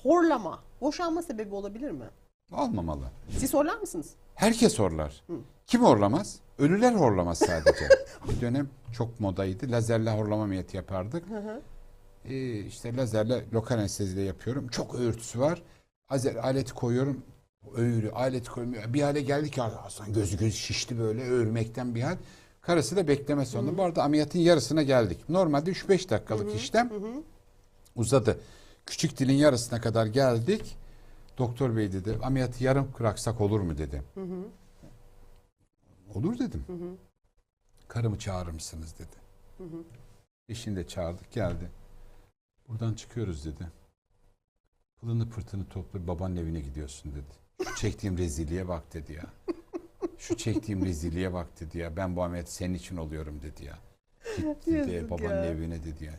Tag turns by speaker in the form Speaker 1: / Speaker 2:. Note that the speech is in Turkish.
Speaker 1: Horlama, boşanma sebebi olabilir mi?
Speaker 2: Olmamalı.
Speaker 1: Siz horlar mısınız?
Speaker 2: Herkes horlar. Kim horlamaz? Ölüler horlamaz sadece. Bir dönem çok modaydı. Lazerle horlama ameliyatı yapardık. İşte lazerle lokal anesteziyle yapıyorum. Çok öğürtüsü var. Aleti koyuyorum. Öğürü. Aleti koyuyorum. Bir hale geldi ki Hasan gözü şişti böyle öğürmekten bir hal. Karısı da bekleme sonunda. Bu arada ameliyatın yarısına geldik. Normalde 3-5 dakikalık işlem. Uzadı. Küçük dilin yarısına kadar geldik. Doktor bey dedi ameliyatı yarım bıraksak olur mu dedi. Olur dedim. Karımı çağırır mısınız dedi. Eşini de çağırdık geldi. Buradan çıkıyoruz dedi. Pılını pırtını topla babanın evine gidiyorsun dedi. Şu çektiğim rezilliğe bak dedi ya. Şu çektiğim rezilliğe bak dedi ya. Ben bu ameliyatı senin için oluyorum dedi ya. Git dedi
Speaker 1: Yazık
Speaker 2: babanın
Speaker 1: ya.
Speaker 2: evine dedi ya.